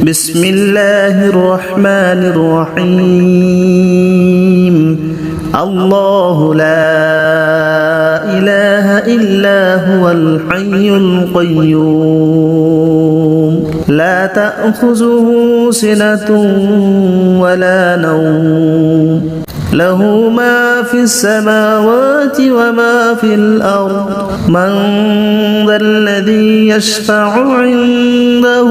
بسم الله الرحمن الرحيم الله لا إله إلا هو الحي القيوم لا تأخذه سنة ولا نوم له ما في السماوات وما في الأرض من ذا الذي يشفع عنده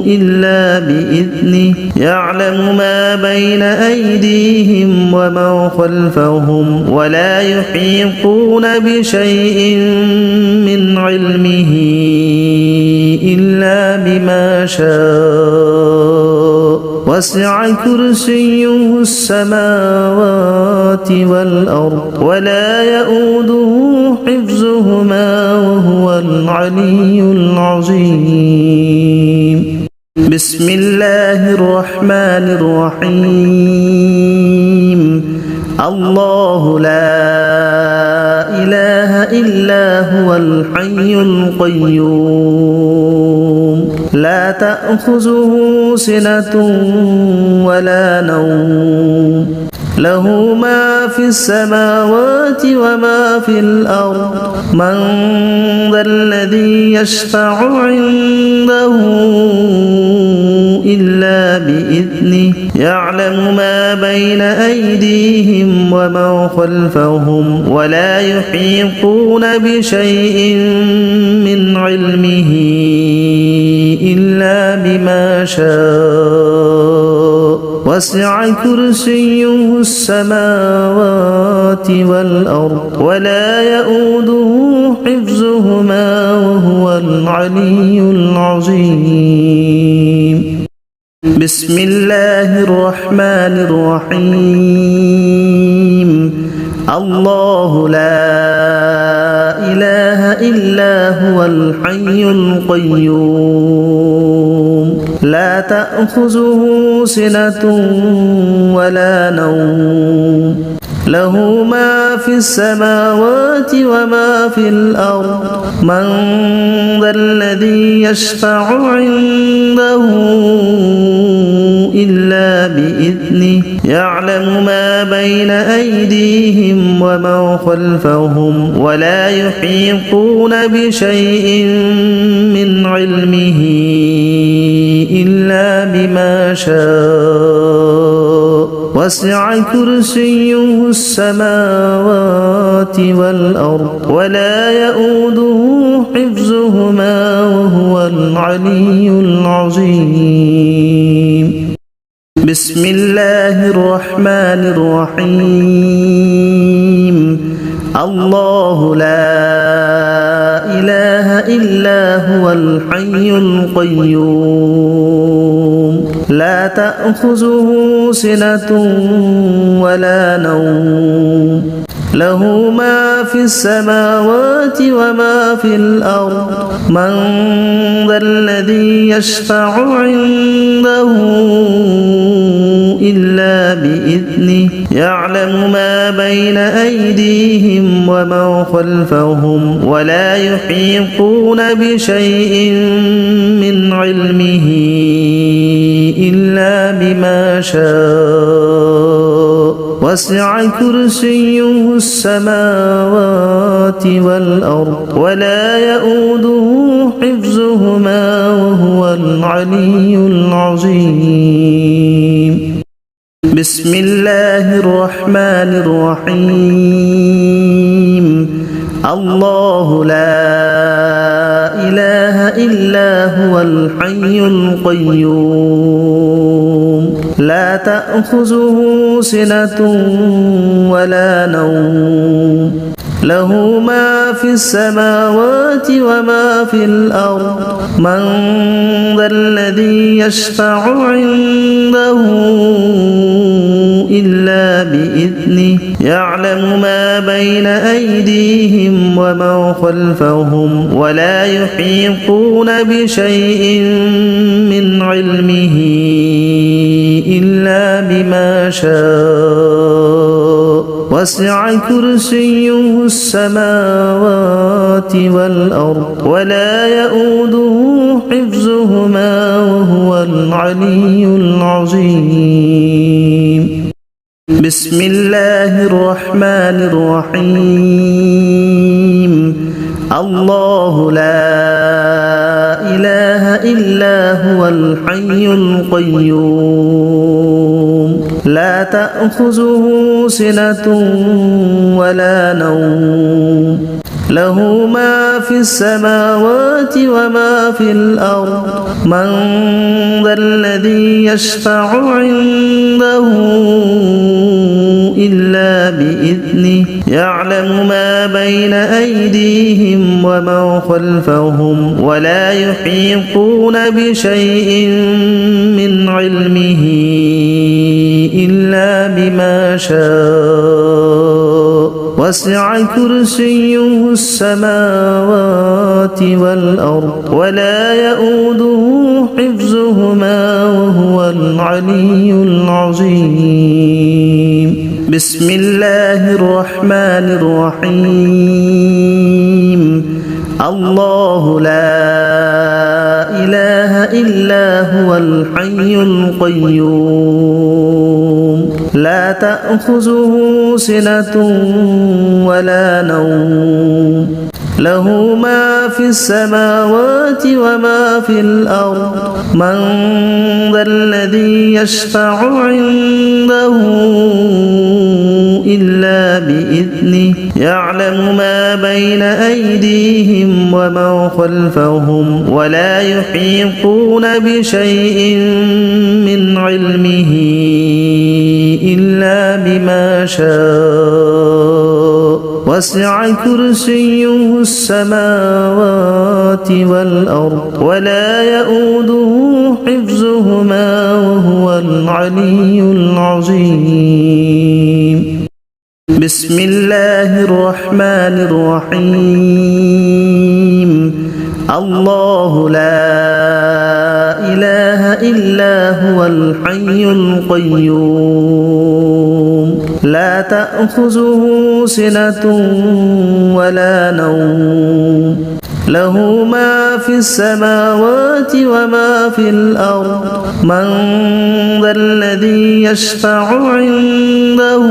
إلا بإذنه يعلم ما بين أيديهم وما خلفهم ولا يحيطون بشيء من علمه إلا بما شاء وسع كرسيه السماوات والأرض ولا يؤوده حفظهما وهو العلي العظيم بسم الله الرحمن الرحيم الله لا إله إلا هو الحي القيوم لا تأخذه سنة ولا نوم له ما في السماوات وما في الأرض من ذا الذي يشفع عنده إلا بإذنه يعلم ما بين أيديهم وما خلفهم ولا يحيطون بشيء من علمه إلا بما شاء وسع كرسيه السماوات والأرض ولا يؤوده حفظهما وهو العلي العظيم بسم الله الرحمن الرحيم الله لا إله إلا هو الحي القيوم لا تأخذه سنة ولا نوم له ما في السماوات وما في الأرض من ذا الذي يشفع عنده إلا بإذنه يعلم ما بين أيديهم وما خلفهم ولا يحيطون بشيء من علمه إلا بما شاء وسع كرسيه السماوات والأرض ولا يؤوده حفظهما وهو العلي العظيم بسم الله الرحمن الرحيم الله لا إله إلا هو الحي القيوم لا تأخذه سنة ولا نوم له ما في السماوات وما في الأرض من ذا الذي يشفع عنده إلا بإذنه يعلم ما بين أيديهم وما خلفهم ولا يحيطون بشيء من علمه إلا بما شاء وسع كرسيه السماوات والأرض ولا يؤوده حفظهما وهو العلي العظيم بسم الله الرحمن الرحيم الله لا إله إلا هو الحي القيوم لا تأخذه سنة ولا نوم له ما في السماوات وما في الأرض من ذا الذي يشفع عنده إلا بإذنه يعلم ما بين أيديهم وما خلفهم ولا يحيطون بشيء من علمه إلا بما شاء وسع كرسيه السماوات والأرض ولا يؤوده حفظهما وهو العلي العظيم. بسم الله الرحمن الرحيم. الله لا إله إلا هو الحي القيوم لا تأخذه سنة ولا نوم له ما في السماوات وما في الأرض من ذا الذي يشفع عنده إلا بإذنه يعلم ما بين أيديهم وما خلفهم ولا يحيطون بشيء من علمه إلا بما شاء وسع كرسيه السماوات والأرض ولا يؤوده حفظهما وهو العلي العظيم. بسم الله الرحمن الرحيم. الله لا إله إلا هو الحي القيوم لا تأخذه سنة ولا نوم له ما في السماوات وما في الأرض من ذا الذي يشفع عنده إلا بإذنه يعلم ما بين أيديهم وما خلفهم ولا يحيطون بشيء من علمه إلا بما شاء وسع كرسيه السماوات والأرض ولا يؤوده حفظهما وهو العلي العظيم. بسم الله الرحمن الرحيم. الله لا إله إلا هو الحي القيوم لا تأخذه سنة ولا نوم له ما في السماوات وما في الأرض من ذا الذي يشفع عنده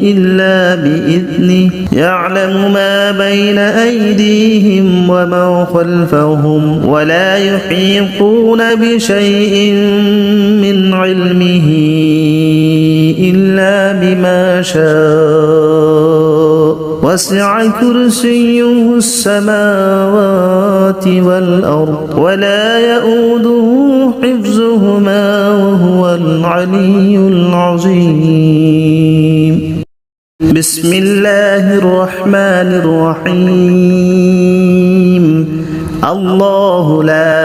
إلا بإذنه يعلم ما بين أيديهم وما خلفهم ولا يحيطون بشيء من علمه إلا بما شاء وسع كرسيه السماوات والأرض ولا يؤوده حفظهما وهو العلي العظيم. بسم الله الرحمن الرحيم. الله لا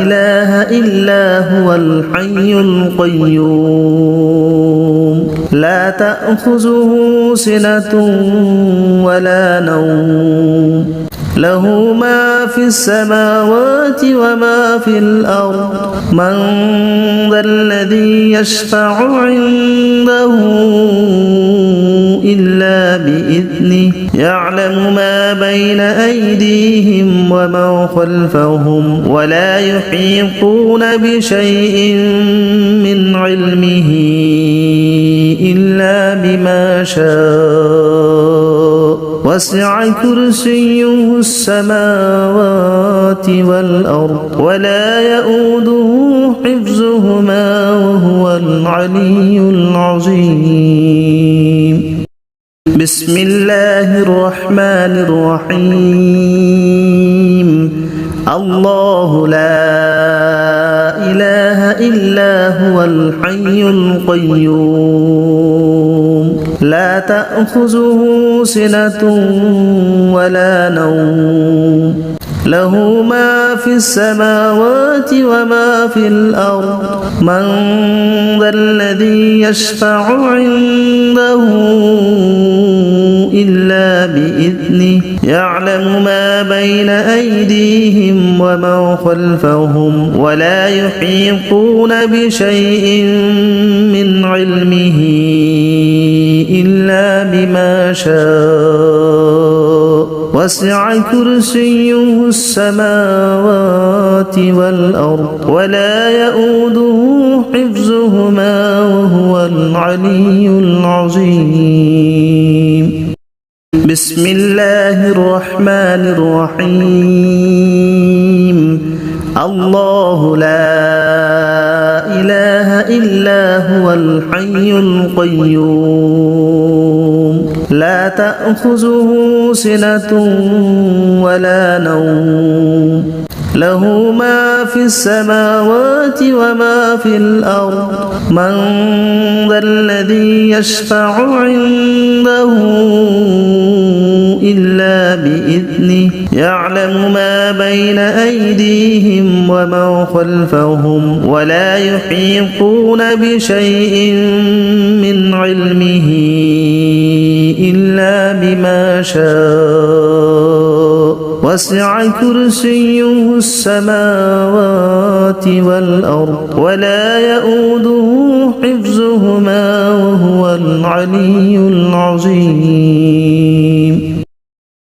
إله إلا هو الحي القيوم لا تأخذه سنة ولا نوم له ما في السماوات وما في الأرض من ذا الذي يشفع عنده إلا بإذنه يعلم ما بين أيديهم وما خلفهم ولا يحيطون بشيء من علمه إلا بما شاء وسع كرسيه السماوات والأرض ولا يؤوده حفظهما وهو العلي العظيم. بسم الله الرحمن الرحيم. الله لا إله إلا هو الحي القيوم لا تأخذه سنة ولا نوم له ما في السماوات وما في الأرض من ذا الذي يشفع عنده إلا بإذنه يعلم ما بين أيديهم وما خلفهم ولا يحيطون بشيء من علمه إلا بما شاء وسع كرسيه السماوات والأرض ولا يؤوده حفظهما وهو العلي العظيم. بسم الله الرحمن الرحيم. الله لا إله إلا هو الحي القيوم لا تأخذه سنة ولا نوم له ما في السماوات وما في الأرض من ذا الذي يشفع عنده إلا بإذنه يعلم ما بين أيديهم وما خلفهم ولا يحيطون بشيء من علمه إلا بما شاء وسع كرسيه السماوات والأرض ولا يؤوده حفظهما وهو العلي العظيم.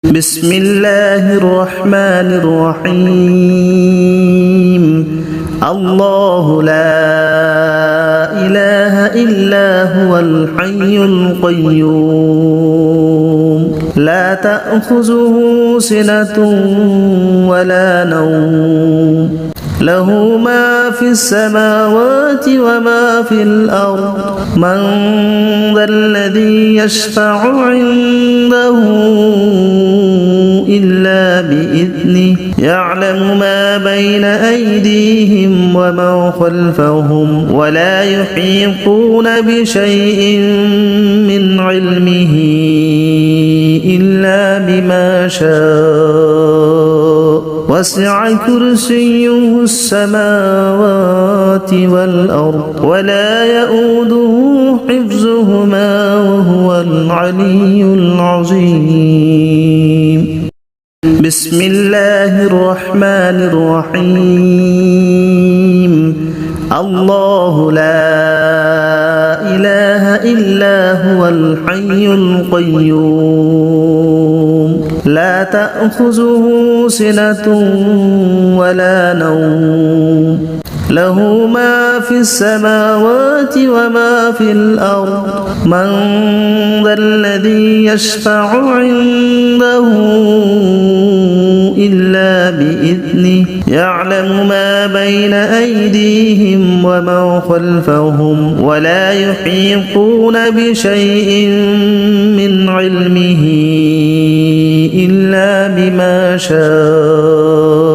بسم الله الرحمن الرحيم. الله لا إله إلا هو الحي القيوم لا تأخذه سنة ولا نوم له ما في السماوات وما في الأرض من ذا الذي يشفع عنده إلا بإذنه يعلم ما بين أيديهم وما خلفهم ولا يحيطون بشيء من علمه إلا بما شاء وسع كرسيه السماوات والأرض ولا يؤوده حفظهما وهو العلي العظيم. بسم الله الرحمن الرحيم. الله لا إله إلا هو الحي القيوم لا تأخذه سنة ولا نوم له ما في السماوات وما في الأرض من ذا الذي يشفع عنده إلا بإذنه يعلم ما بين أيديهم وما خلفهم ولا يحيطون بشيء من علمه إلا بما شاء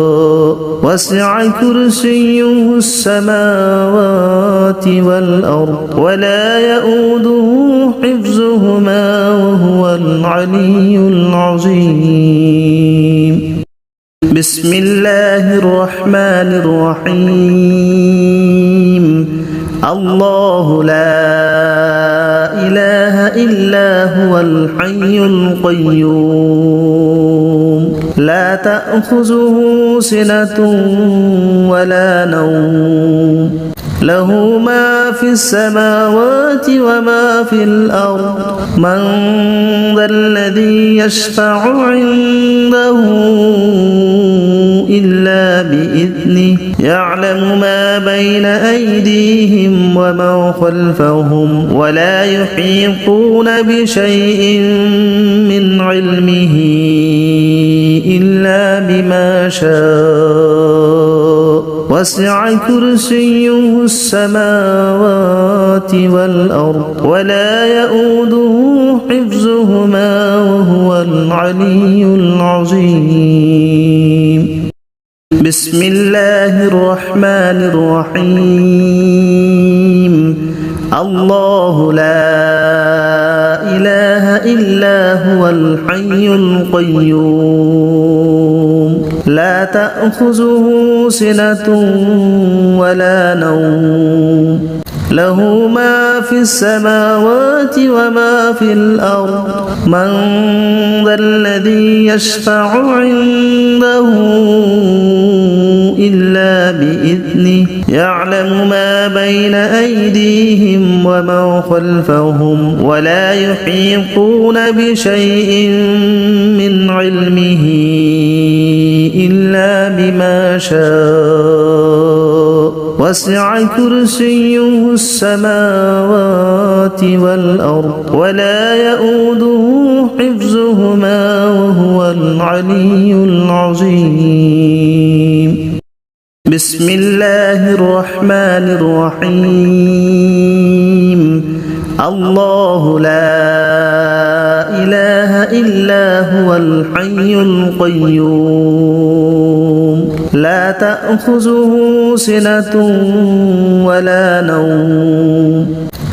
وسع كرسيه السماوات والأرض ولا يؤوده حفظهما وهو العلي العظيم. بسم الله الرحمن الرحيم. الله لا إله إلا هو الحي القيوم لا تأخذه سنة ولا نوم له ما في السماوات وما في الأرض من ذا الذي يشفع عنده إلا بإذنه يعلم ما بين أيديهم وما خلفهم ولا يحيطون بشيء من علمه إلا بما شاء وسع كرسيه السماوات والأرض ولا يؤوده حفظهما وهو العلي العظيم. بسم الله الرحمن الرحيم. الله لا إله إلا هو الحي القيوم لا تأخذه سنة ولا نوم له ما في السماوات وما في الأرض من ذا الذي يشفع عنده إلا بإذنه بإذنه يعلم ما بين أيديهم وما خلفهم ولا يحيطون بشيء من علمه إلا بما شاء وسع كرسيه السماوات والأرض ولا يؤوده حفظهما وهو العلي العظيم. بسم الله الرحمن الرحيم. الله لا إله إلا هو الحي القيوم لا تأخذه سنة ولا نوم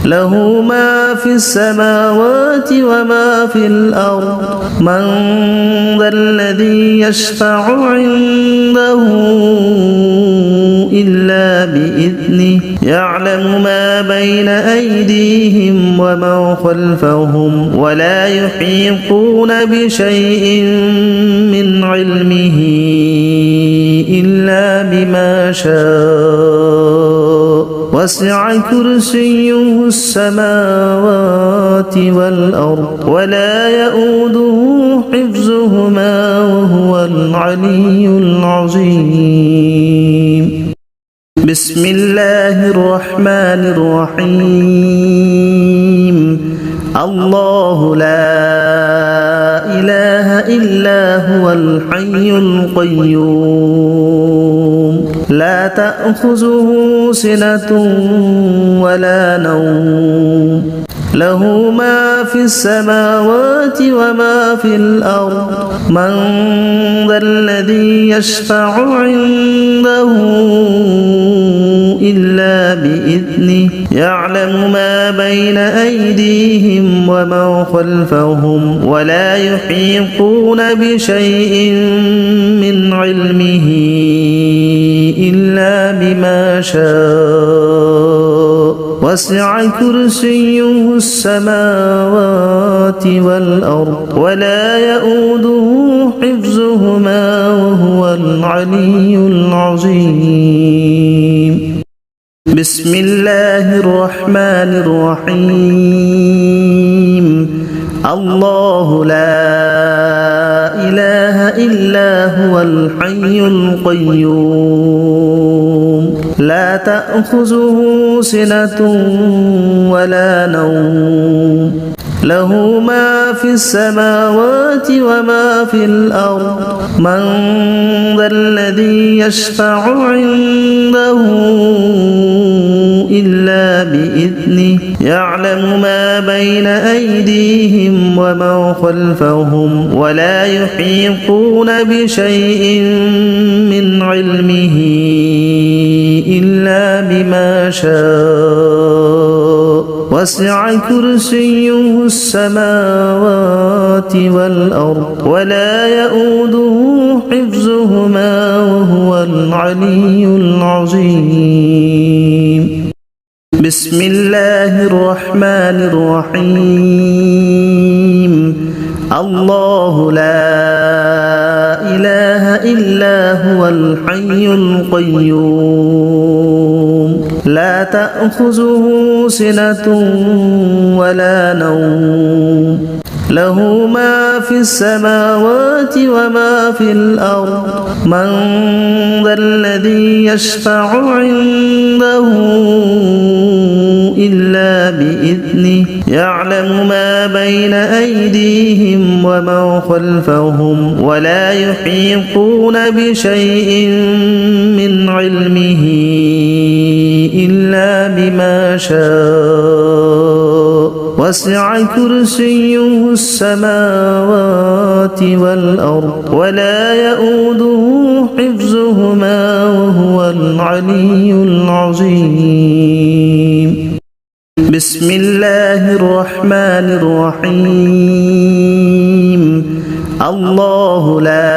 له ما في السماوات وما في الأرض من ذا الذي يشفع عنده إلا بإذنه يعلم ما بين أيديهم وما خلفهم ولا يحيطون بشيء من علمه إلا بما شاء وسع كرسيه السماوات والأرض ولا يؤوده حفظهما وهو العلي العظيم. بسم الله الرحمن الرحيم. الله لا إله إلا هو الحي القيوم لا تأخذه سنة ولا نوم له ما في السماوات وما في الأرض من ذا الذي يشفع عنده إلا بإذنه يعلم ما بين أيديهم وما خلفهم ولا يحيطون بشيء من علمه إلا بما شاء وسع كرسيه السماوات والأرض ولا يؤوده حفظهما وهو العلي العظيم. بسم الله الرحمن الرحيم. الله لا إله إلا هو الحي القيوم لا تأخذه سنة ولا نوم له ما في السماوات وما في الأرض من ذا الذي يشفع عنده إلا بإذنه يعلم ما بين أيديهم وما خلفهم ولا يحيطون بشيء من علمه إلا بما شاء وسع كرسيه السماوات والأرض ولا يؤوده حفظهما وهو العلي العظيم. بسم الله الرحمن الرحيم. الله لا إله إلا هو الحي القيوم لا تأخذه سنة ولا نوم له ما في السماوات وما في الأرض من ذا الذي يشفع عنده إلا بإذنه يعلم ما بين أيديهم وما خلفهم ولا يحيطون بشيء من علمه إلا بما شاء وسع كرسيه السماوات والأرض ولا يؤوده حفظهما وهو العلي العظيم. بسم الله الرحمن الرحيم. الله لا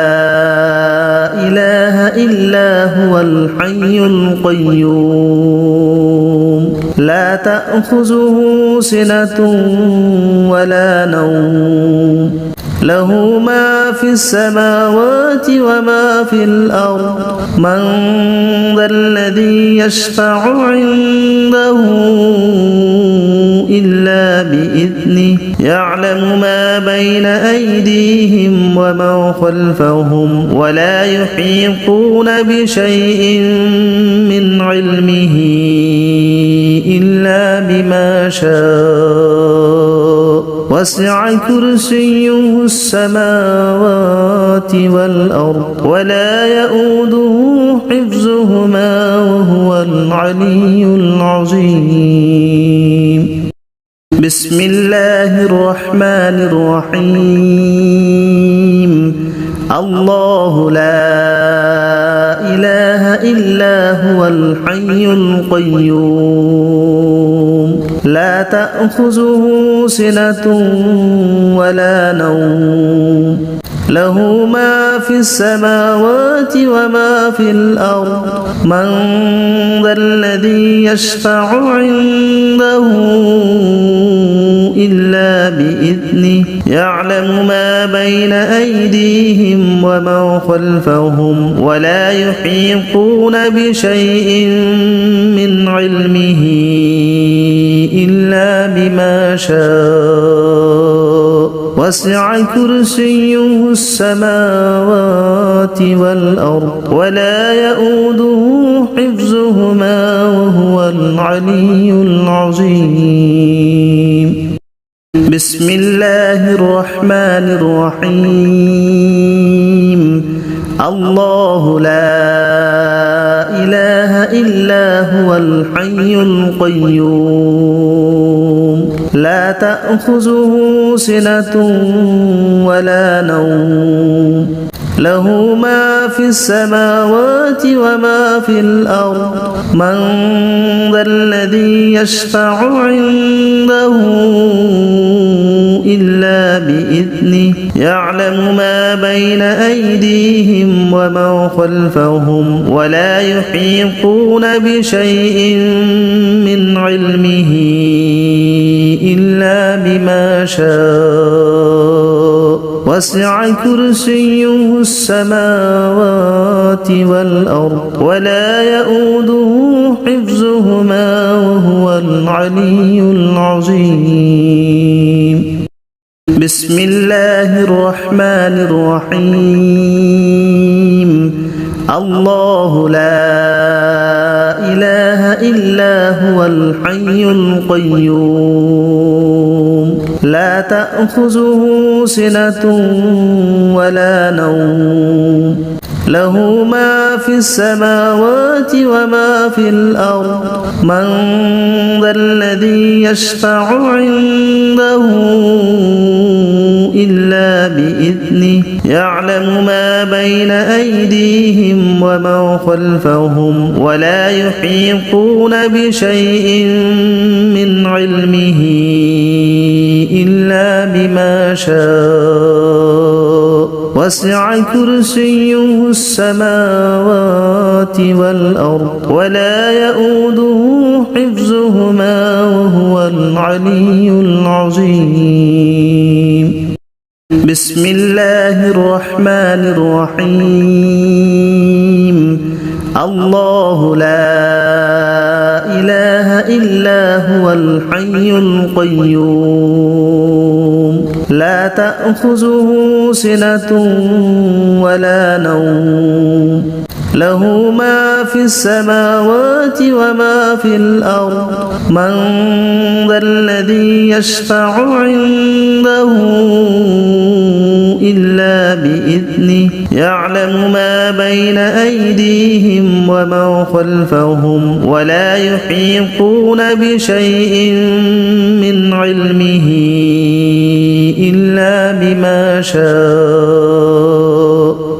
إله إلا هو الحي القيوم لا تأخذه سنة ولا نوم له ما في السماوات وما في الأرض من ذا الذي يشفع عنده إلا بإذنه يعلم ما بين أيديهم وما خلفهم ولا يحيطون بشيء من علمه إلا بما شاء وسع كرسيه السماوات والأرض ولا يؤوده حفظهما وهو العلي العظيم بسم الله الرحمن الرحيم الله لا إله إلا هو الحي القيوم لا تأخذه سنة ولا نوم له ما في السماوات وما في الأرض من ذا الذي يشفع عنده إلا بإذنه يعلم ما بين أيديهم وما خلفهم ولا يحيطون بشيء من علمه إلا بما شاء وسع كرسيه السماوات والأرض ولا يؤوده حفظهما وهو العلي العظيم بسم الله الرحمن الرحيم الله لا إله إلا هو الحي القيوم لا تأخذه سنة ولا نوم له ما في السماوات وما في الأرض من ذا الذي يشفع عنده إلا بإذنه يعلم ما بين أيديهم وما خلفهم ولا يحيطون بشيء من علمه إلا بما شاء وسع كرسيه السماوات والأرض ولا يؤوده حفظهما وهو العلي العظيم بسم الله الرحمن الرحيم الله لا إله إلا هو الحي القيوم لا تأخذه سنة ولا نوم له ما في السماوات وما في الأرض من ذا الذي يشفع عنده إلا بإذنه يعلم ما بين أيديهم وما خلفهم ولا يحيطون بشيء من علمه إلا بما شاء وسع كرسيه السماوات والأرض ولا يؤوده حفظهما وهو العلي العظيم بسم الله الرحمن الرحيم الله لا إله إلا هو الحي القيوم لا تأخذه سنة ولا نوم له ما في السماوات وما في الأرض من ذا الذي يشفع عنده إلا بإذنه يعلم ما بين أيديهم وما خلفهم ولا يحيطون بشيء من علمه إلا بما شاء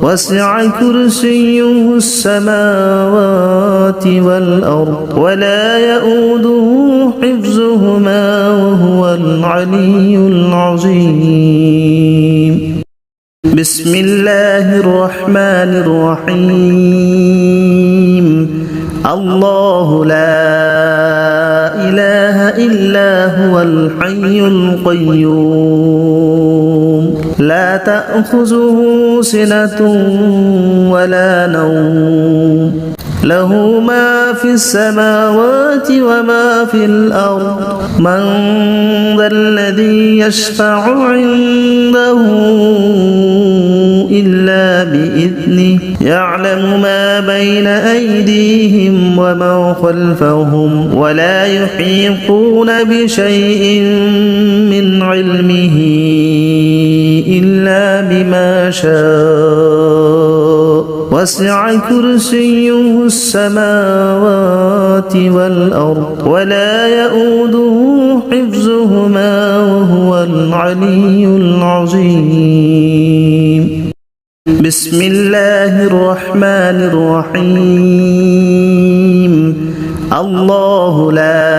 وسع كرسيه السماوات والأرض ولا يؤوده حفظهما وهو العلي العظيم بسم الله الرحمن الرحيم الله لا إله إلا هو الحي القيوم لا تأخذه سنة ولا نوم له ما في السماوات وما في الأرض من ذا الذي يشفع عنده إلا بإذنه يعلم ما بين أيديهم وما خلفهم ولا يحيطون بشيء من علمه إلا بما شاء وسع كرسيه السماوات والأرض ولا يؤوده حفظهما وهو العلي العظيم بسم الله الرحمن الرحيم الله لا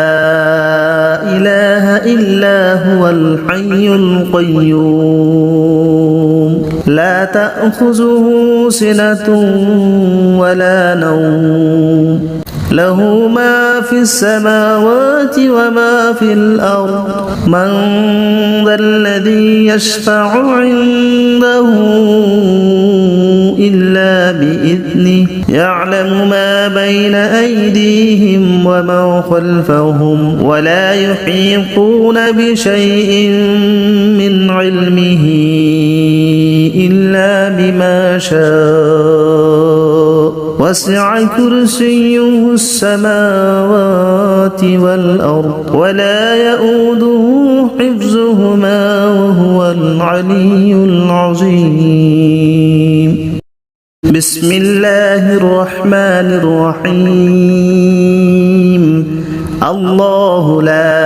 إله إلا هو الحي القيوم لا تأخذه سنة ولا نوم له ما في السماوات وما في الأرض من ذا الذي يشفع عنده إلا بإذنه يعلم ما بين أيديهم وما خلفهم ولا يحيطون بشيء من علمه إلا بما شاء وسع كرسيه السماوات والأرض ولا يؤوده حفظهما وهو العلي العظيم بسم الله الرحمن الرحيم الله لا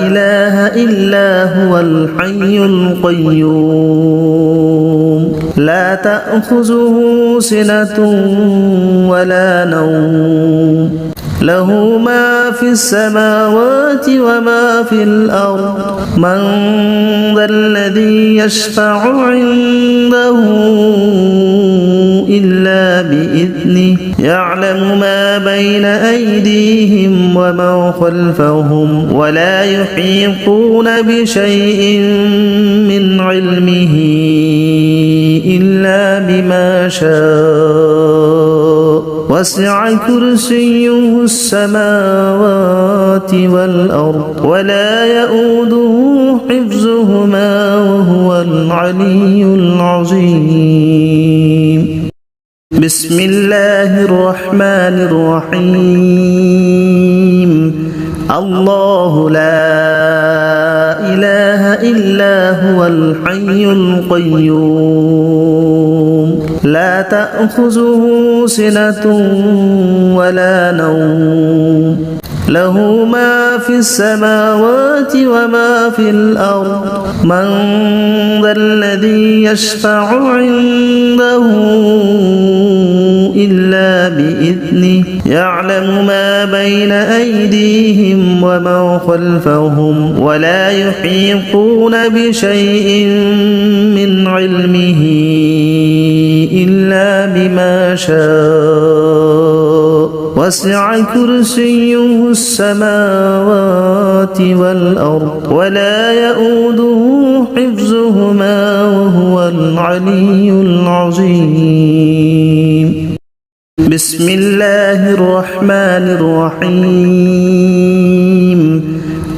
إله إلا هو الحي القيوم لا تأخذه سنة ولا نوم له ما في السماوات وما في الأرض من ذا الذي يشفع عنده إلا بإذنه يعلم ما بين أيديهم وما خلفهم ولا يحيطون بشيء من علمه إلا بما شاء وسع كرسيه السماوات والأرض ولا يؤوده حفظهما وهو العلي العظيم بسم الله الرحمن الرحيم الله لا إله إلا هو الحي القيوم لا تأخذه سنة ولا نوم له ما في السماوات وما في الأرض من ذا الذي يشفع عنده إلا بإذنه يعلم ما بين أيديهم وما خلفهم ولا يحيطون بشيء من علمه إلا بما شاء وسع كرسيه السماوات والأرض ولا يؤوده حفظهما وهو العلي العظيم بسم الله الرحمن الرحيم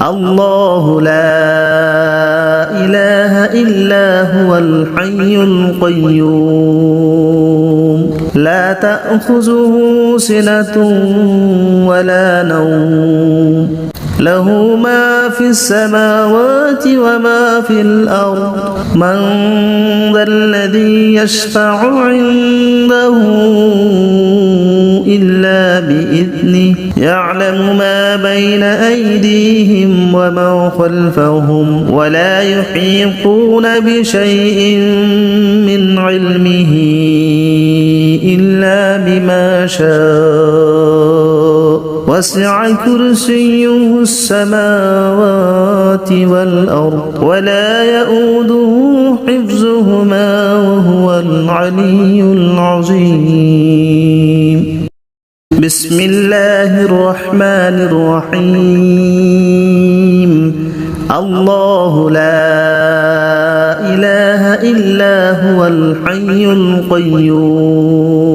الله لا إله إلا هو الحي القيوم لا تأخذه سنة ولا نوم له ما في السماوات وما في الأرض من ذا الذي يشفع عنده إلا بإذنه يعلم ما بين أيديهم وما خلفهم ولا يحيطون بشيء من علمه إلا بما شاء وسع كرسيه السماوات والأرض ولا يؤوده حفظهما وهو العلي العظيم بسم الله الرحمن الرحيم الله لا إله إلا هو الحي القيوم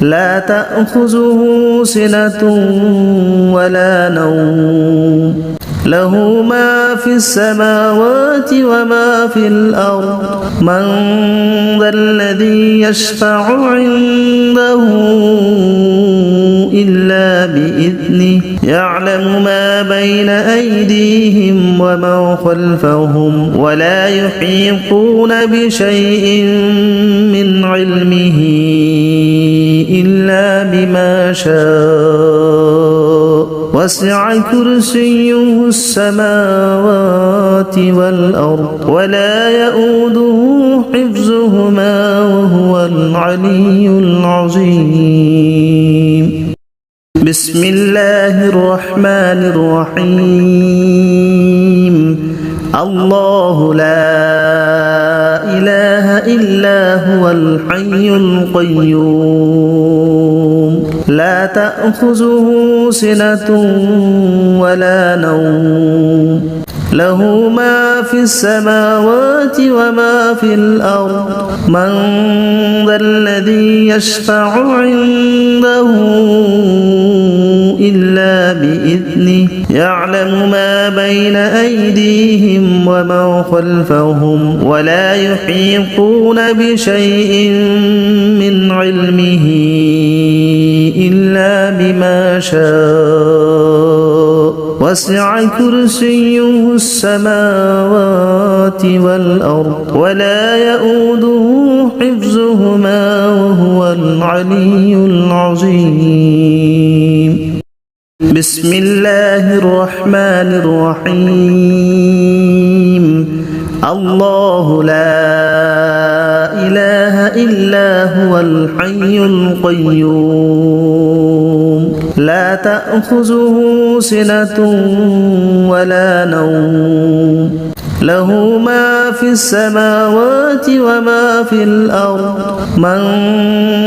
لا تأخذه سنة ولا نوم له ما في السماوات وما في الأرض من ذا الذي يشفع عنده إلا بإذنه يعلم ما بين أيديهم وما خلفهم ولا يحيطون بشيء من علمه إلا بما شاء وسع كرسيه السماوات والأرض ولا يؤوده حفظهما وهو العلي العظيم بسم الله الرحمن الرحيم الله لا إله إلا هو الحي القيوم لا تأخذه سنة ولا نوم له ما في السماوات وما في الأرض من ذا الذي يشفع عنده إلا بإذنه يعلم ما بين أيديهم وما خلفهم ولا يحيطون بشيء من علمه إلا بما شاء وسع كرسيه السماوات والأرض ولا يؤوده حفظهما وهو العلي العظيم بسم الله الرحمن الرحيم الله لا إله إلا هو الحي القيوم لا تأخذه سنة ولا نوم له ما في السماوات وما في الأرض من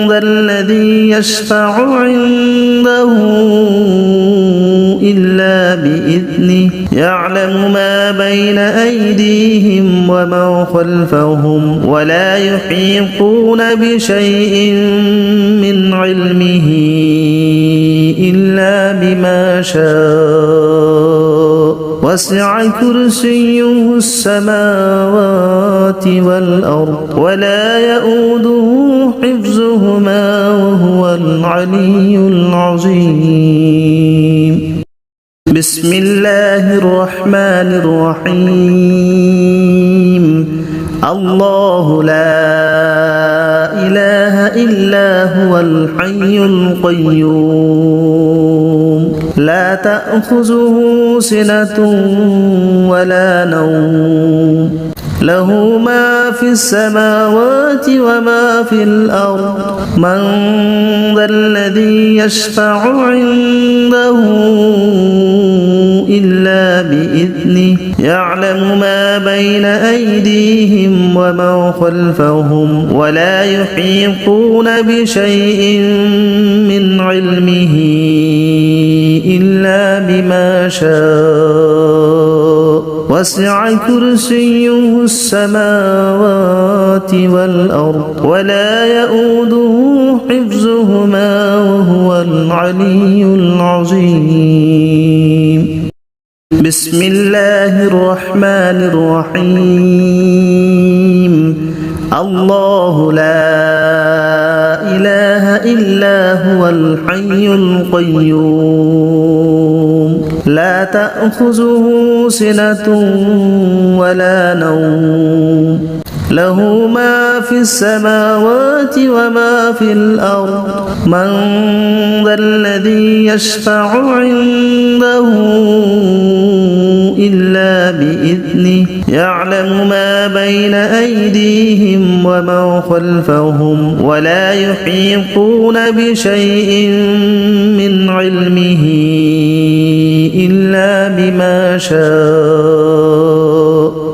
ذا الذي يشفع عنده إلا بإذنه يعلم ما بين أيديهم وما خلفهم ولا يحيطون بشيء من علمه إلا بما شاء وسع كرسيه السماوات والأرض ولا يؤوده حفظهما وهو العلي العظيم بسم الله الرحمن الرحيم الله لا إله إلا هو الحي القيوم لا تأخذه سنة ولا نوم له ما في السماوات وما في الأرض من ذا الذي يشفع عنده إلا بإذنه يعلم ما بين أيديهم وما خلفهم ولا يحيطون بشيء من علمه إلا بما شاء وسع كرسيه السماوات والأرض ولا يؤوده حفظهما وهو العلي العظيم بسم الله الرحمن الرحيم الله لا إله إلا هو الحي القيوم لا تأخذه سنة ولا نوم له ما في السماوات وما في الأرض من ذا الذي يشفع عنده إلا بإذنه يعلم ما بين أيديهم وما خلفهم ولا يحيطون بشيء من علمه إلا بما شاء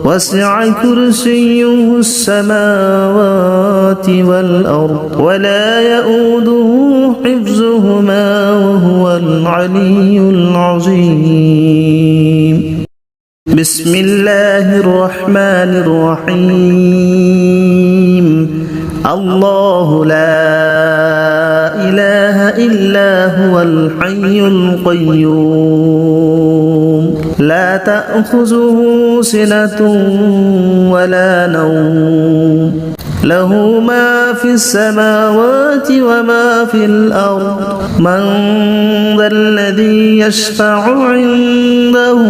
وسع كرسيه السماوات والأرض ولا يؤوده حفظهما وهو العلي العظيم بسم الله الرحمن الرحيم الله لا إله إلا هو الحي القيوم لا تأخذه سنة ولا نوم له ما في السماوات وما في الأرض من ذا الذي يشفع عنده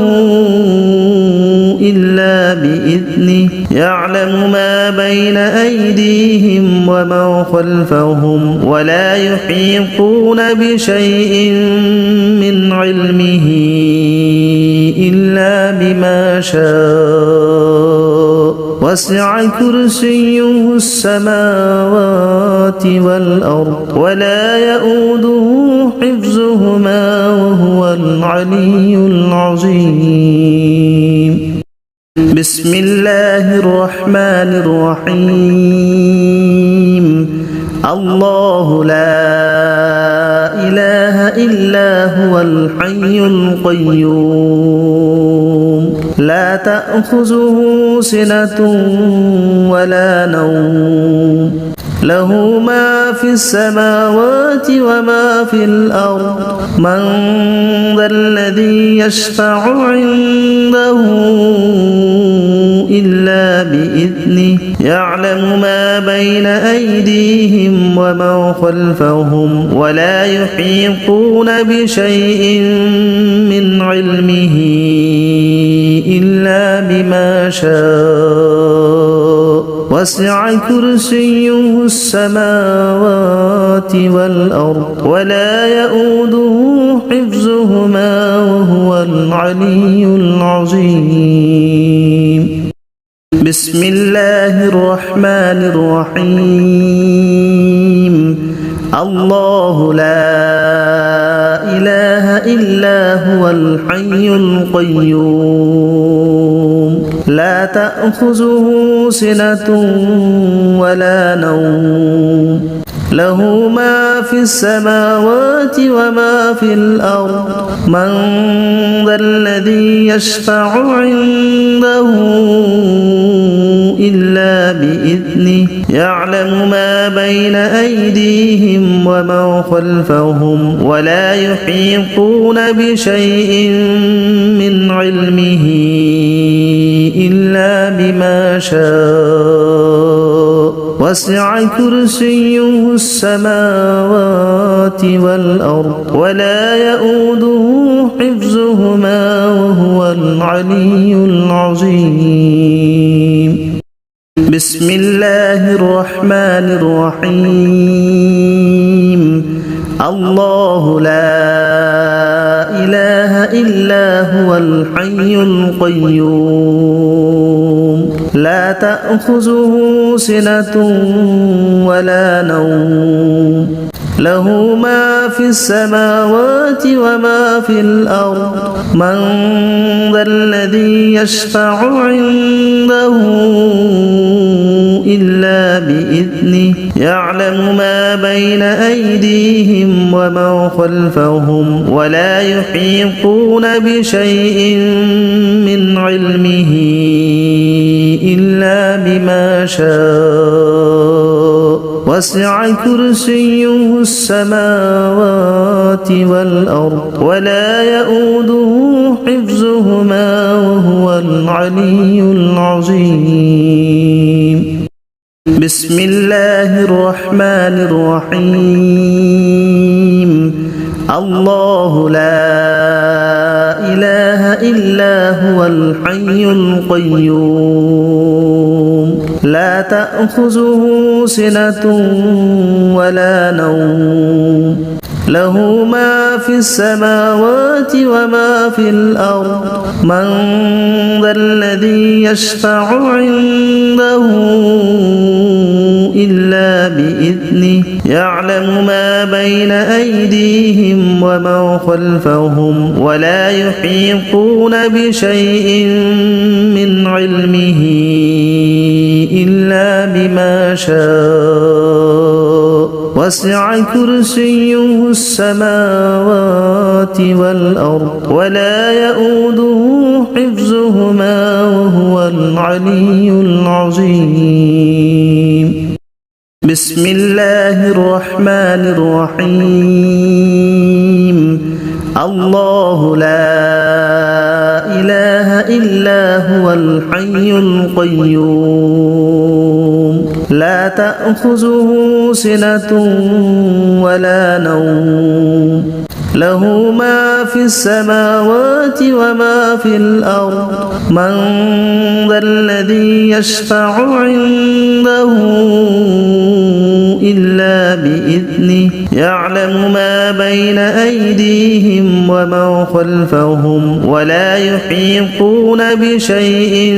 إلا بإذنه يعلم ما بين أيديهم وما خلفهم ولا يحيطون بشيء من علمه إلا بما شاء وسع كرسيه السماوات والأرض ولا يؤوده حفظهما وهو العلي العظيم بسم الله الرحمن الرحيم الله لا إله إلا هو الحي القيوم لا تأخذه سنة ولا نوم له ما في السماوات وما في الأرض من ذا الذي يشفع عنده إلا بإذنه يعلم ما بين أيديهم وما خلفهم ولا يحيطون بشيء من علمه إلا بما شاء وسع كرسيه السماوات والأرض ولا يؤوده حفظهما وهو العلي العظيم بسم الله الرحمن الرحيم الله لا إله إلا هو الحي القيوم لا تأخذه سنة ولا نوم له ما في السماوات وما في الأرض من ذا الذي يشفع عنده إلا بإذنه يعلم ما بين أيديهم وما خلفهم ولا يحيطون بشيء من علمه إلا بما شاء وسع كرسيه السماوات والأرض ولا يؤوده حفظهما وهو العلي العظيم بسم الله الرحمن الرحيم الله لا إله إلا هو الحي القيوم لا تأخذه سنة ولا نوم له ما في السماوات وما في الأرض من ذا الذي يشفع عنده إلا بإذنه يعلم ما بين أيديهم وما خلفهم ولا يحيطون بشيء من علمه إلا بما شاء وسع كرسيه السماوات والأرض ولا يؤوده حفظهما وهو العلي العظيم بسم الله الرحمن الرحيم الله لا إله إلا هو الحي القيوم لا تأخذه سنة ولا نوم له ما في السماوات وما في الأرض من ذا الذي يشفع عنده إلا بإذنه يعلم ما بين أيديهم وما خلفهم ولا يحيطون بشيء من علمه إلا بما شاء وسع كرسيه السماوات والأرض ولا يؤوده حفظهما وهو العلي العظيم بسم الله الرحمن الرحيم الله لا إله إلا هو الحي القيوم لا تأخذه سنة ولا نوم له ما في السماوات وما في الأرض من ذا الذي يشفع عنده إلا بإذنه يعلم ما بين أيديهم وما خلفهم ولا يحيطون بشيء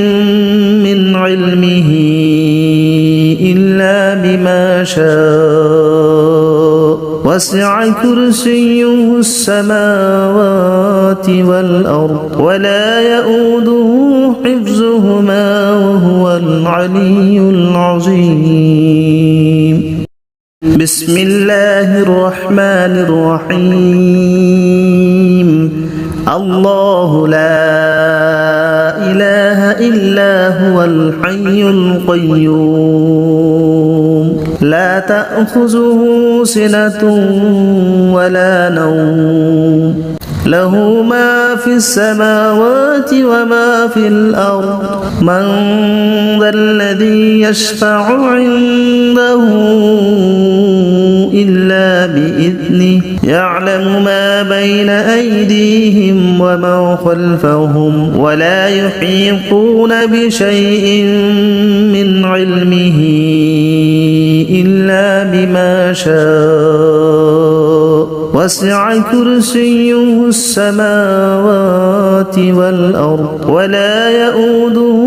من علمه إلا بما شاء وسع كرسيه السماوات والأرض ولا يؤوده حفظهما وهو العلي العظيم بسم الله الرحمن الرحيم الله لا إله إلا هو الحي القيوم لا تأخذه سنة ولا نوم له ما في السماوات وما في الأرض من ذا الذي يشفع عنده إلا بإذنه يعلم ما بين أيديهم وما خلفهم ولا يحيطون بشيء من علمه إلا بما شاء وسع كرسيه السماوات والأرض ولا يؤوده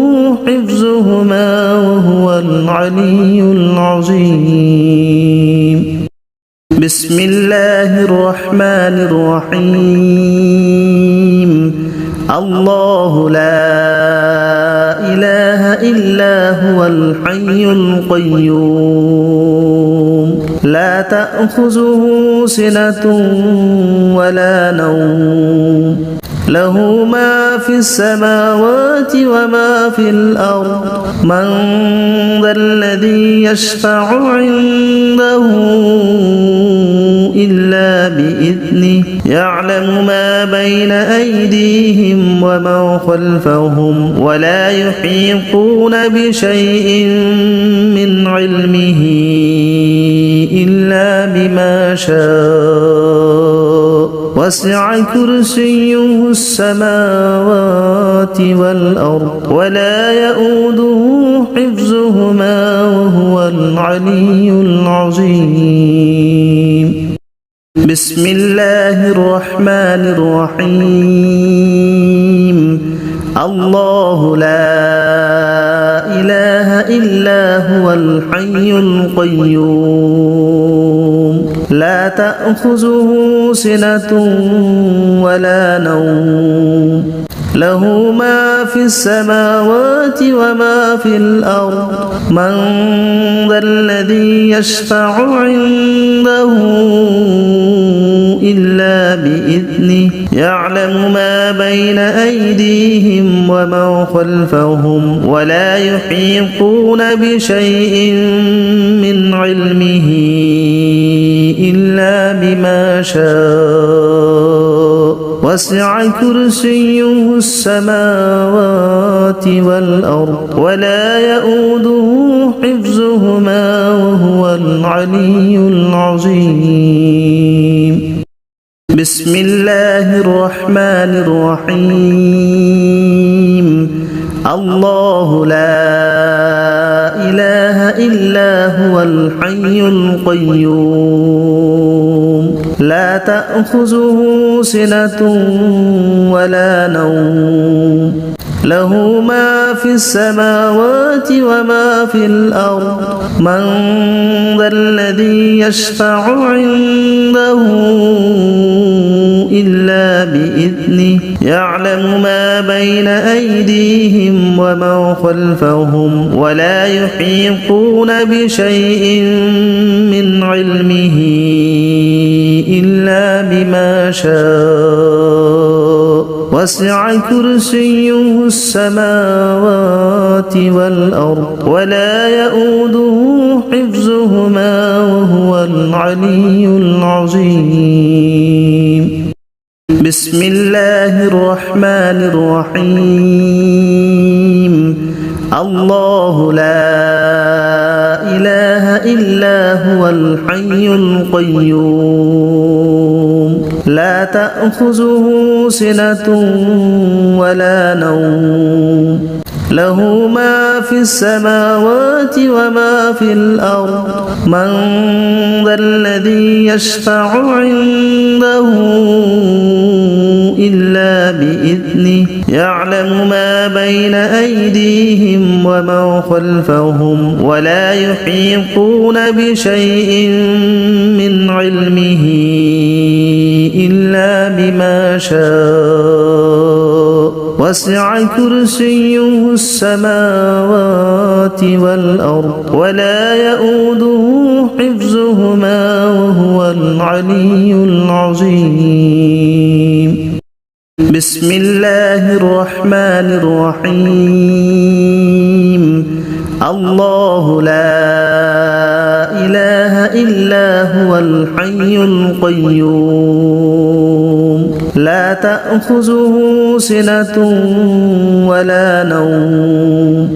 حفظهما وهو العلي العظيم بسم الله الرحمن الرحيم الله لا إله إلا هو الحي القيوم لا تأخذه سنة ولا نوم له ما في السماوات وما في الأرض من ذا الذي يشفع عنده إلا بإذنه يعلم ما بين أيديهم وما خلفهم ولا يحيطون بشيء من علمه إلا بما شاء وسع كرسيه السماوات والأرض ولا يؤوده حفظهما وهو العلي العظيم بسم الله الرحمن الرحيم الله لا إله إلا هو الحي القيوم لا تأخذه سنة ولا نوم له ما في السماوات وما في الأرض من ذا الذي يشفع عنده إلا بإذنه يعلم ما بين أيديهم وما خلفهم ولا يحيطون بشيء من علمه إلا بما شاء وسع كرسيه السماوات والأرض ولا يؤوده حفظهما وهو العلي العظيم بسم الله الرحمن الرحيم الله لا إله إلا هو الحي القيوم لا تأخذه سنة ولا نوم له ما في السماوات وما في الأرض من ذا الذي يشفع عنده إلا بإذنه يعلم ما بين أيديهم ومن خلفهم ولا يحيطون بشيء من علمه إلا بما شاء وسع كرسيه السماوات والأرض ولا يؤوده حفظهما وهو العلي العظيم. بسم الله الرحمن الرحيم. الله لا إله إلا هو الحي القيوم لا تأخذه سنة ولا نوم له ما في السماوات وما في الأرض من ذا الذي يشفع عنده إلا بإذنه يعلم ما بين أيديهم ومن خلفهم ولا يحيطون بشيء من علمه إلا بما شاء وسع كرسيه السماوات والأرض ولا يؤوده حفظهما وهو العلي العظيم. بسم الله الرحمن الرحيم. الله لا إله إلا هو الحي القيوم لا تأخذه سنة ولا نوم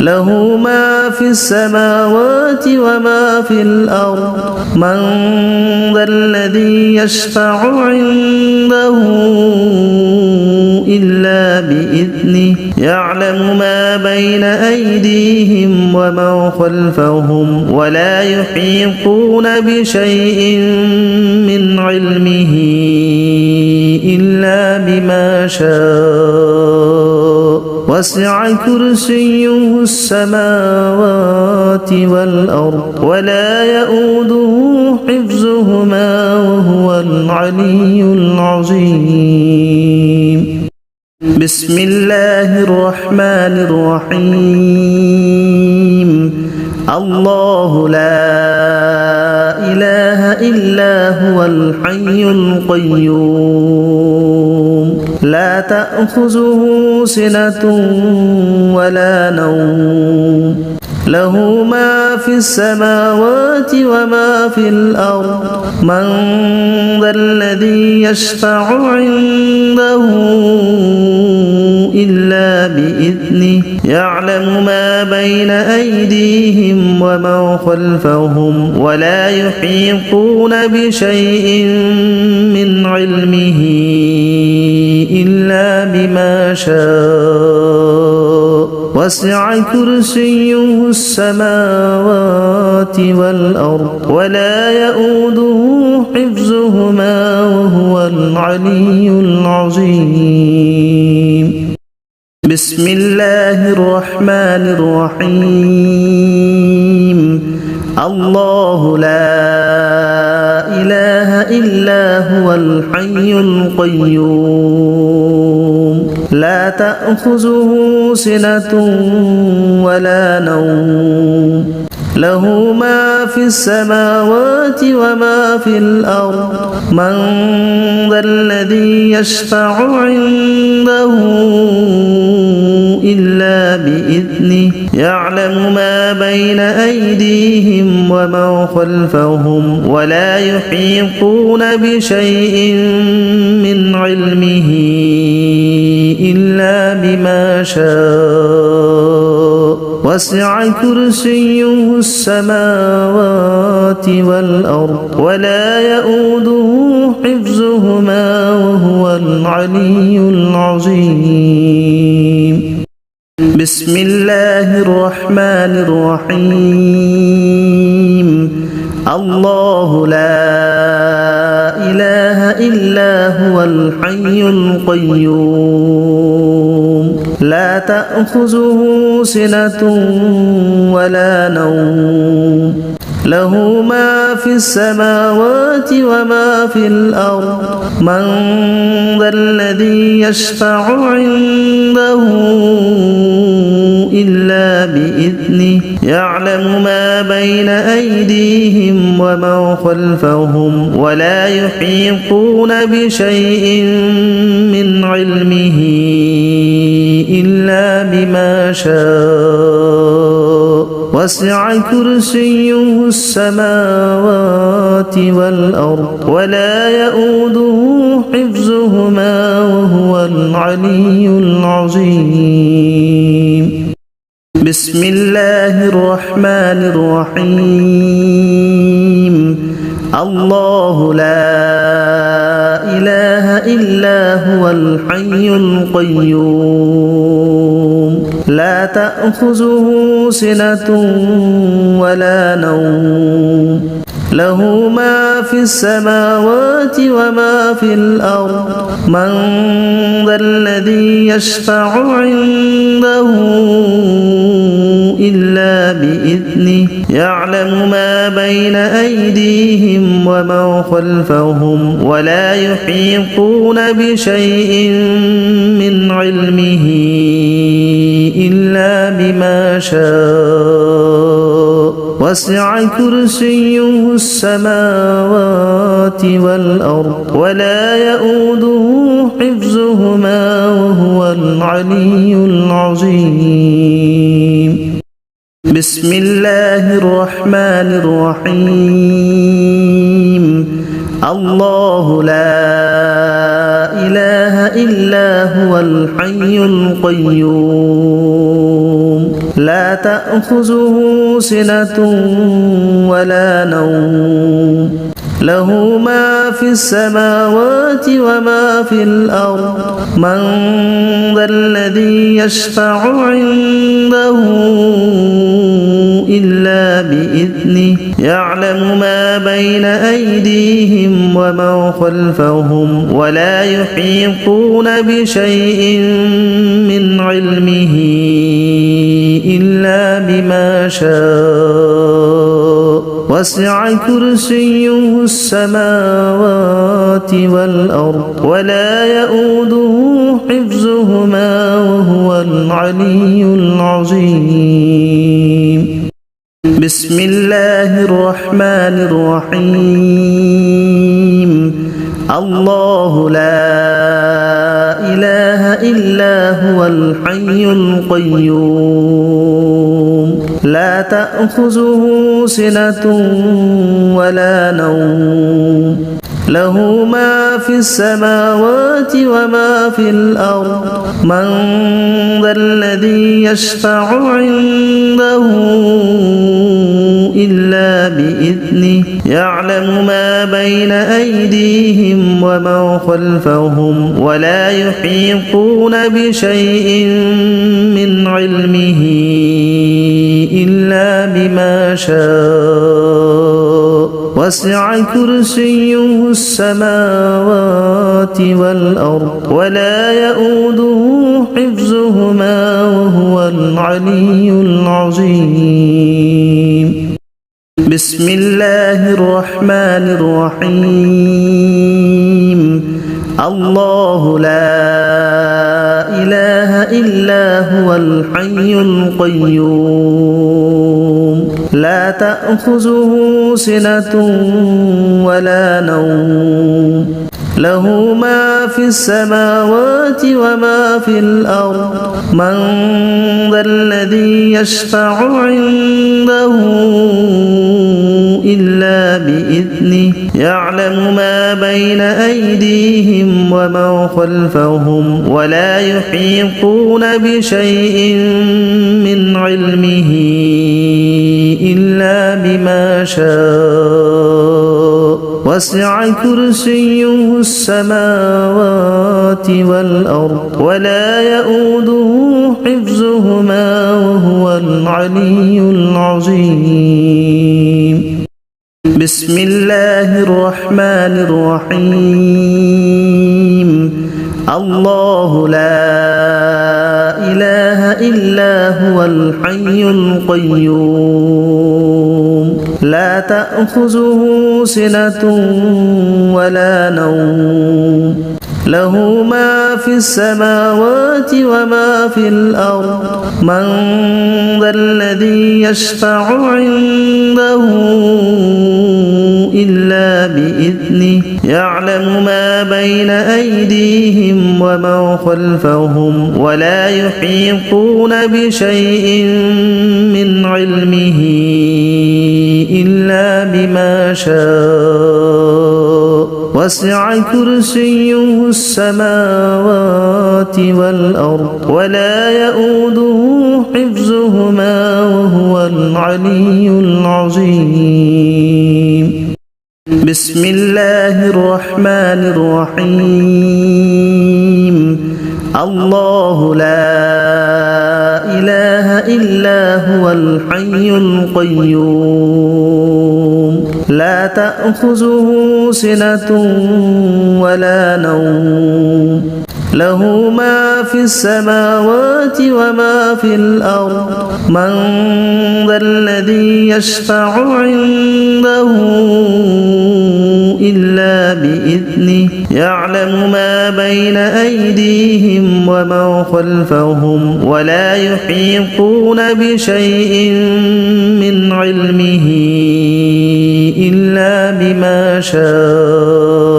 له ما في السماوات وما في الأرض من ذا الذي يشفع عنده إلا بإذنه يعلم ما بين أيديهم ومن خلفهم ولا يحيطون بشيء من علمه إلا بما شاء وسع كرسيه السماوات والأرض ولا يؤوده حفظهما وهو العلي العظيم. بسم الله الرحمن الرحيم. الله لا إله إلا هو الحي القيوم لا تأخذه سنة ولا نوم له ما في السماوات وما في الأرض من ذا الذي يشفع عنده إلا بإذنه يعلم ما بين أيديهم ومن خلفهم ولا يحيطون بشيء من علمه إلا بما شاء وسع كرسيه السماوات والأرض ولا يؤوده حفظهما وهو العلي العظيم. بسم الله الرحمن الرحيم. الله لا إله إلا هو الحي القيوم لا تأخذه سنة ولا نوم له ما في السماوات وما في الأرض من ذا الذي يشفع عنده إلا بإذنه يعلم ما بين أيديهم ومن خلفهم ولا يحيطون بشيء من علمه إلا بما شاء وسع كرسيه السماوات والأرض ولا يؤوده حفظهما وهو العلي العظيم. بسم الله الرحمن الرحيم. الله لا إله إلا هو الحي القيوم لا تأخذه سنة ولا نوم له ما في السماوات وما في الأرض من ذا الذي يشفع عنده إلا بإذنه يعلم ما بين أيديهم وما خلفهم ولا يحيطون بشيء من علمه إلا بما شاء وسع كرسيه السماوات والأرض ولا يؤوده حفظهما وهو العلي العظيم بسم الله الرحمن الرحيم الله لا إله إلا هو الحي القيوم لا تأخذه سنة ولا نوم له ما في السماوات وما في الأرض من ذا الذي يشفع عنده إلا بإذنه يعلم ما بين أيديهم وما خلفهم ولا يحيطون بشيء من علمه إلا بما شاء وسع كرسيه السماوات والأرض ولا يؤوده حفظهما وهو العلي العظيم بسم الله الرحمن الرحيم الله لا إله إلا هو الحي القيوم لا تأخذه سنة ولا نوم له ما في السماوات وما في الأرض من ذا الذي يشفع عنده إلا بإذنه يعلم ما بين أيديهم وما خلفهم ولا يحيطون بشيء من علمه إلا بما شاء وسع كرسيه السماوات والأرض ولا يؤوده حفظهما وهو العلي العظيم بسم الله الرحمن الرحيم الله لا إله إلا هو الحي القيوم لا تأخذه سنة ولا نوم له ما في السماوات وما في الأرض من ذا الذي يشفع عنده إلا بإذنه يعلم ما بين أيديهم وما خلفهم ولا يحيطون بشيء من علمه إلا بما شاء وسع كرسيه السماوات والأرض ولا يؤوده حفظهما وهو العلي العظيم بسم الله الرحمن الرحيم الله لا إله إلا هو الحي القيوم لا تأخذه سنة ولا نوم له ما في السماوات وما في الأرض من ذا الذي يشفع عنده إلا بإذنه يعلم ما بين أيديهم وما خلفهم ولا يحيطون بشيء من علمه إلا بما شاء وسع كرسيه السماوات والأرض ولا يؤوده حفظهما وهو العلي العظيم بسم الله الرحمن الرحيم الله لا إله إلا هو الحي القيوم لا تأخذه سنة ولا نوم له ما في السماوات وما في الأرض من ذا الذي يشفع عنده إلا بإذنه يعلم ما بين أيديهم وما خلفهم ولا يحيطون بشيء من علمه إلا بما شاء وسع كرسيه السماوات والأرض ولا يؤوده حفظهما وهو العلي العظيم بسم الله الرحمن الرحيم الله لا إله إلا هو الحي القيوم لا تأخذه سنة ولا نوم له ما في السماوات وما في الأرض من ذا الذي يشفع عنده إلا بإذنه يعلم ما بين أيديهم وما خلفهم ولا يحيطون بشيء من علمه إلا بما شاء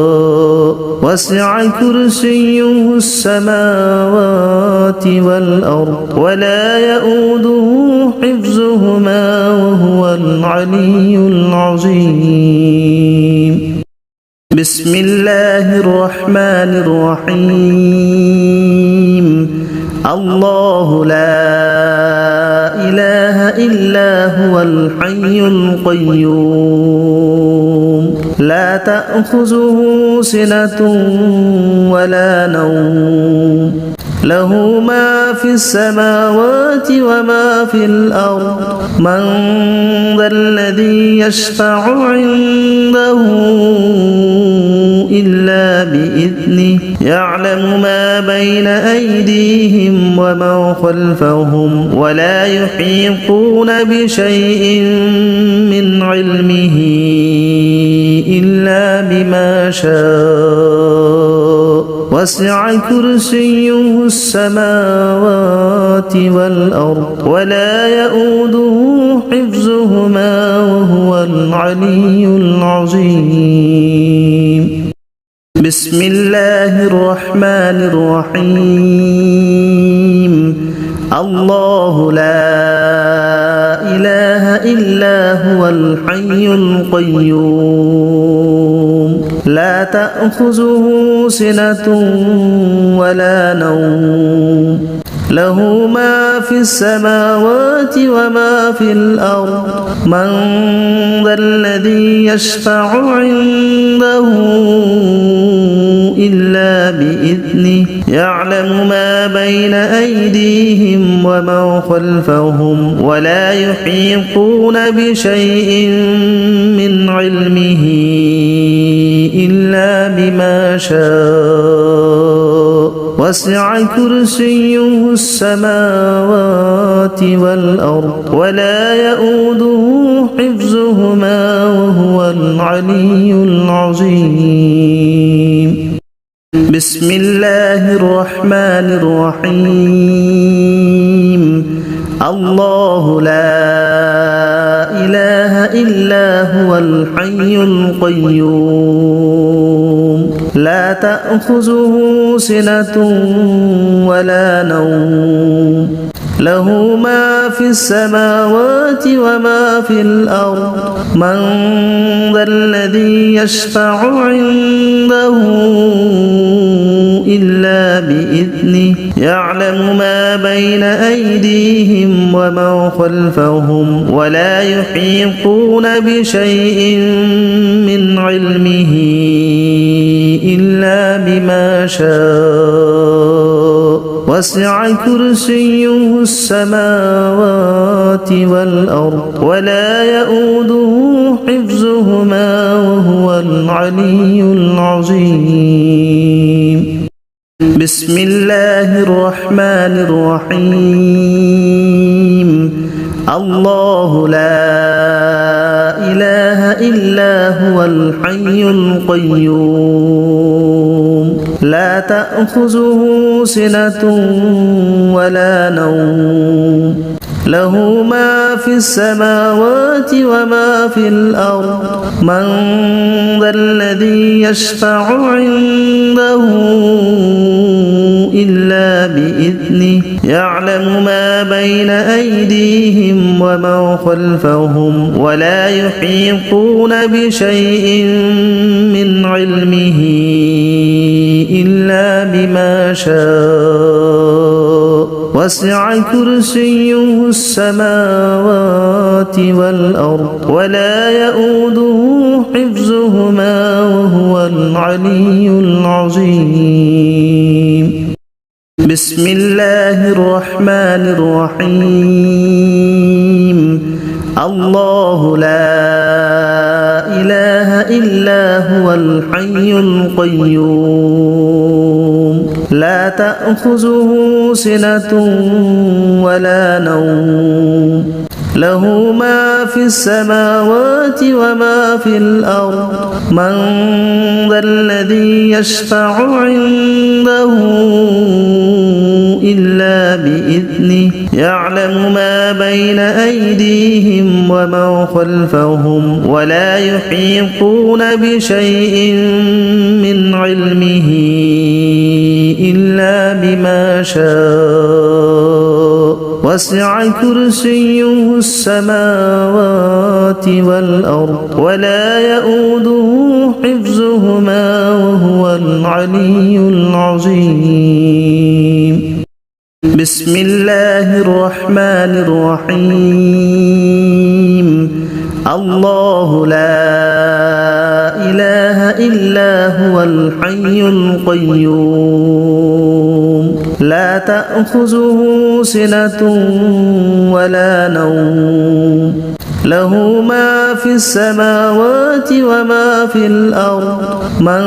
وسع كرسيه السماوات والأرض ولا يؤوده حفظهما وهو العلي العظيم بسم الله الرحمن الرحيم الله لا إله إلا هو الحي القيوم لا تأخذه سنة ولا نوم له ما في السماوات وما في الأرض من ذا الذي يشفع عنده إلا بإذنه يعلم ما بين أيديهم وما خلفهم ولا يحيطون بشيء من علمه إلا بما شاء وسع كرسيه السماوات والأرض ولا يؤوده حفظهما وهو العلي العظيم بسم الله الرحمن الرحيم الله لا إله إلا هو الحي القيوم لا تأخذه سنة ولا نوم له ما في السماوات وما في الأرض من ذا الذي يشفع عنده إلا بإذنه يعلم ما بين أيديهم وما خلفهم ولا يحيطون بشيء من علمه إلا بما شاء وسع كرسيه السماوات والأرض ولا يؤوده حفظهما وهو العلي العظيم بسم الله الرحمن الرحيم الله لا إله إلا هو الحي القيوم لا تأخذه سنة ولا نوم له ما في السماوات وما في الأرض من ذا الذي يشفع عنده إلا بإذنه يعلم ما بين أيديهم وما خلفهم ولا يحيطون بشيء من علمه إلا بما شاء وسع كرسيه السماوات والأرض ولا يؤوده حفظهما وهو العلي العظيم بسم الله الرحمن الرحيم الله لا إلا هو الحي القيوم لا تأخذه سنة ولا نوم له ما في السماوات وما في الأرض من ذا الذي يشفع عنده إلا بإذنه يعلم ما بين أيديهم وما خلفهم ولا يحيطون بشيء من علمه إلا بما شاء وسع كرسيه السماوات والأرض ولا يؤوده حفظهما وهو العلي العظيم بسم الله الرحمن الرحيم الله لا إله إلا هو الحي القيوم لا تأخذه سنة ولا نوم له ما في السماوات وما في الأرض من ذا الذي يشفع عنده إلا بإذنه يعلم ما بين أيديهم وما خلفهم ولا يحيطون بشيء من علمه إلا بما شاء وسع كرسيه السماوات والأرض ولا يؤوده حفظهما وهو العلي العظيم بسم الله الرحمن الرحيم الله لا إله إلا هو الحي القيوم لا تأخذه سنة ولا نوم له ما في السماوات وما في الأرض من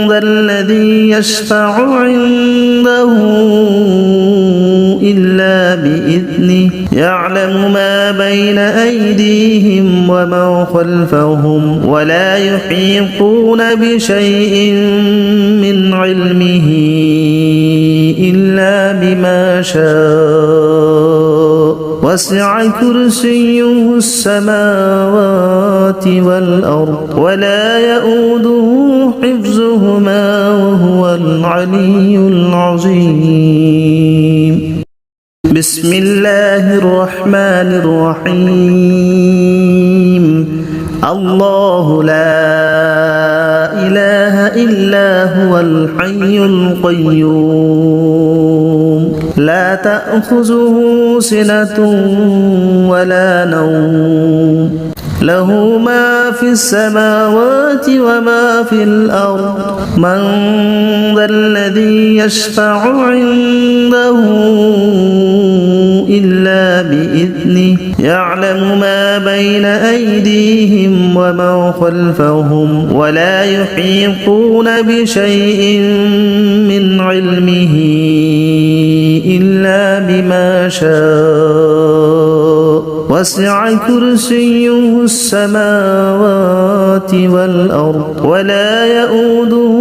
ذا الذي يشفع عنده إلا بإذنه يعلم ما بين أيديهم وما خلفهم ولا يحيطون بشيء من علمه إلا بما شاء وسع كرسيه السماوات والأرض ولا يؤوده حفظهما وهو العلي العظيم بسم الله الرحمن الرحيم الله لا إله إلا هو الحي القيوم لا تأخذه سنة ولا نوم له ما في السماوات وما في الأرض من ذا الذي يشفع عنده إلا بإذنه يعلم ما بين أيديهم وما خلفهم ولا يحيطون بشيء من علمه إلا بما شاء وسع كرسيه السماوات والأرض ولا يؤوده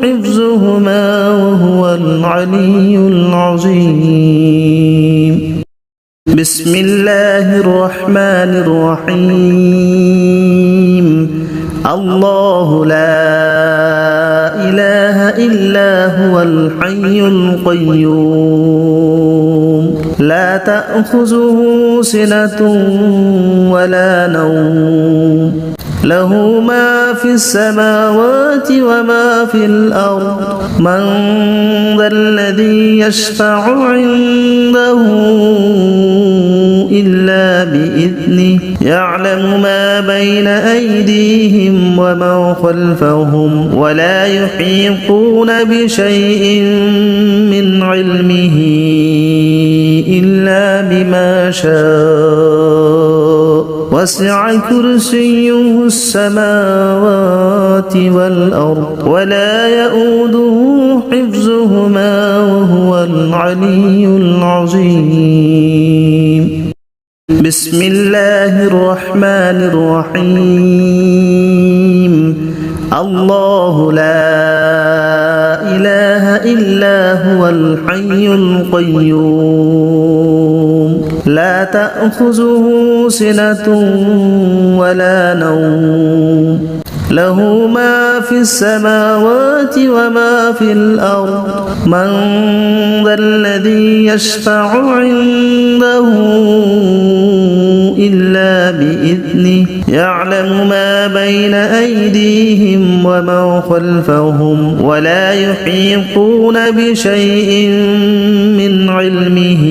حفظهما وهو العلي العظيم بسم الله الرحمن الرحيم الله لا إله إلا هو الحي القيوم لا تأخذه سنة ولا نوم له ما في السماوات وما في الأرض من ذا الذي يشفع عنده إلا بإذنه يعلم ما بين أيديهم وما خلفهم ولا يحيطون بشيء من علمه إلا بما شاء وسع كرسيه السماوات والأرض ولا يؤوده حفظهما وهو العلي العظيم بسم الله الرحمن الرحيم الله لا إله إلا هو الحي القيوم لا تأخذه سنة ولا نوم له ما في السماوات وما في الأرض من ذا الذي يشفع عنده إلا بإذنه يعلم ما بين أيديهم وما خلفهم ولا يحيطون بشيء من علمه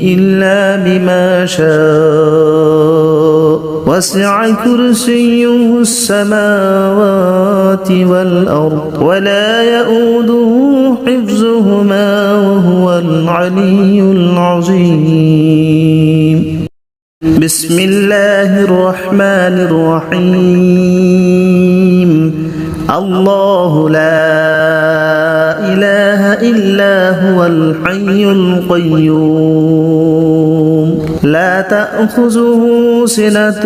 إلا بما شاء وسع كرسيه السماوات والأرض ولا يؤوده حفظهما وهو العلي العظيم بسم الله الرحمن الرحيم الله لا إله إلا هو الحي القيوم لا تأخذه سنة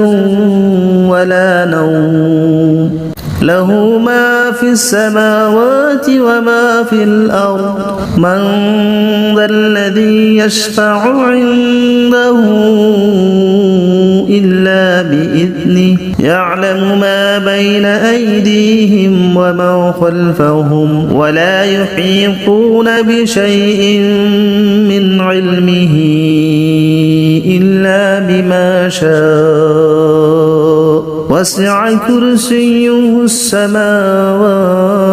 ولا نوم له ما في السماوات وما في الأرض من ذا الذي يشفع عنده إلا بإذنه يعلم ما بين أيديهم وما خلفهم ولا يحيطون بشيء من علمه إلا بما شاء وسع كرسيه السماوات